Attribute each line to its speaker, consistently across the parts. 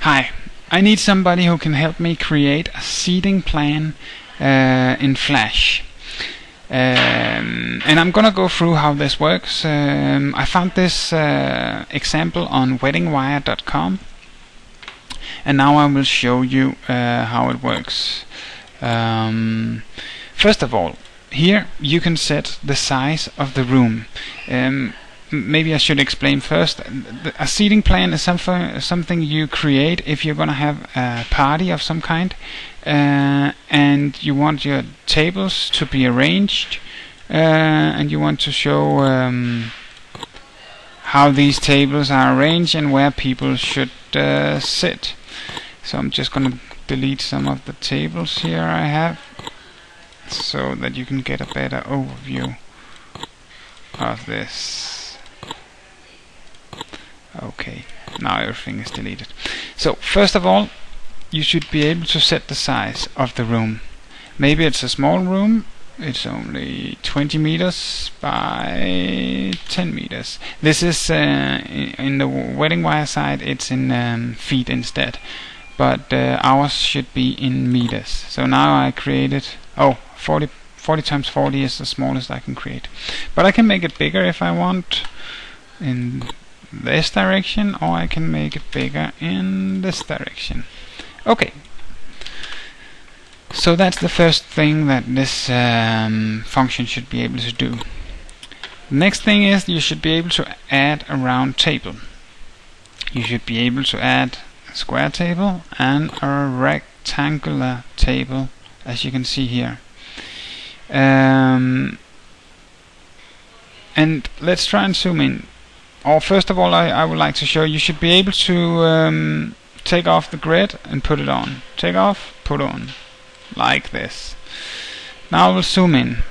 Speaker 1: Hi, I need somebody who can help me create a seating plan in Flash. And I'm gonna go through how this works. I found this example on weddingwire.com, and now I will show you how it works. First of all, here you can set the size of the room. Maybe I should explain first. A seating plan is something you create if you're going to have a party of some kind, and you want your tables to be arranged, and you want to show how these tables are arranged and where people should sit. So I'm just going to delete some of the tables here I have, so that you can get a better overview of this. Okay, now everything is deleted. So first of all, you should be able to set the size of the room. Maybe it's a small room, it's only 20 meters by 10 meters. This is in the Wedding Wire side, it's in feet instead, but ours should be in meters. So now I created 40 times 40 is the smallest I can create, but I can make it bigger if I want in this direction, or I can make it bigger in this direction. Okay, so that's the first thing that this function should be able to do. The next thing is you should be able to add a round table. You should be able to add a square table and a rectangular table, as you can see here. And let's try and zoom in. First of all, I would like to show you should be able to take off the grid and put it on. Take off, put on, like this. Now we'll zoom in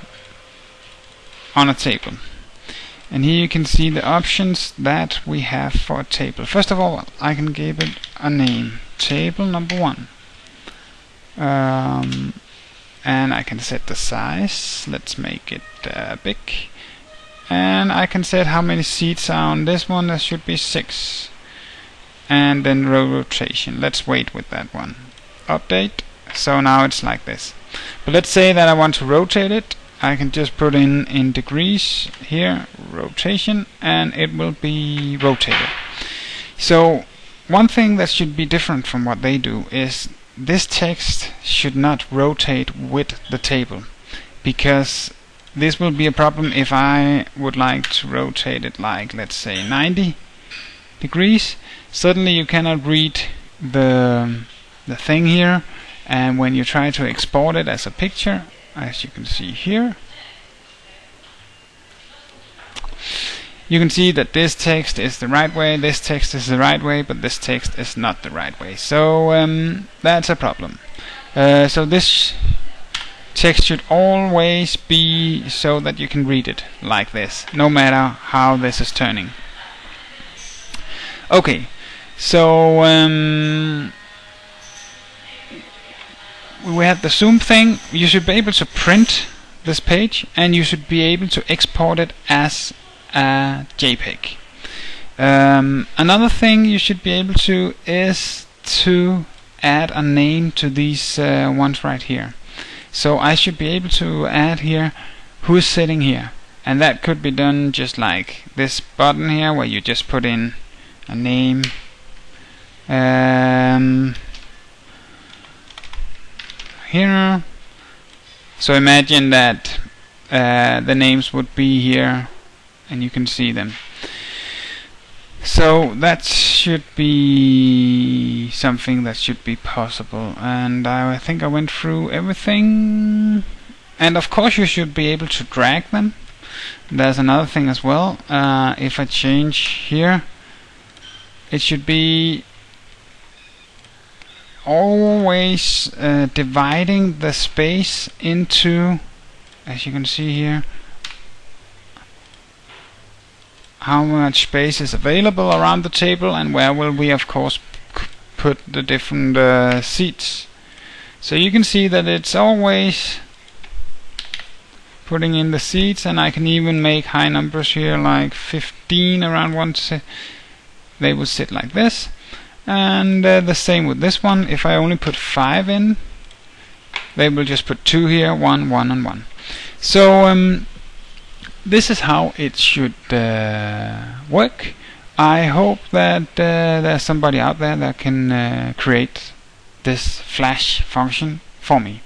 Speaker 1: on a table, and here you can see the options that we have for a table. First of all, I can give it a name, table number 1, and I can set the size. Let's make it big. And I can set how many seats are on this one. There should be 6. And then row rotation. Let's wait with that one. Update. So now it's like this. But let's say that I want to rotate it. I can just put in degrees here, rotation, and it will be rotated. So one thing that should be different from what they do is this text should not rotate with the table, because this will be a problem if I would like to rotate it like, let's say, 90 degrees. Suddenly you cannot read the thing here, and when you try to export it as a picture, as you can see here, you can see that this text is the right way, this text is the right way, but this text is not the right way. So that's a problem. So this text should always be so that you can read it like this, no matter how this is turning. Okay, so we have the zoom thing. You should be able to print this page, and you should be able to export it as a JPEG. Another thing you should be able to is to add a name to these ones right here. So I should be able to add here who is sitting here, and that could be done just like this button here, where you just put in a name. Here. So imagine that the names would be here, and you can see them. So that should be something that should be possible, and I think I went through everything. And of course you should be able to drag them. There's another thing as well. If I change here, it should be always dividing the space into, as you can see here, how much space is available around the table, and where will we of course put the different seats. So you can see that it's always putting in the seats, and I can even make high numbers here like 15 around one. They will sit like this, And the same with this one. If I only put 5 in, they will just put 2 here, 1, 1, and 1. So this is how it should work. I hope that there's somebody out there that can create this flash function for me.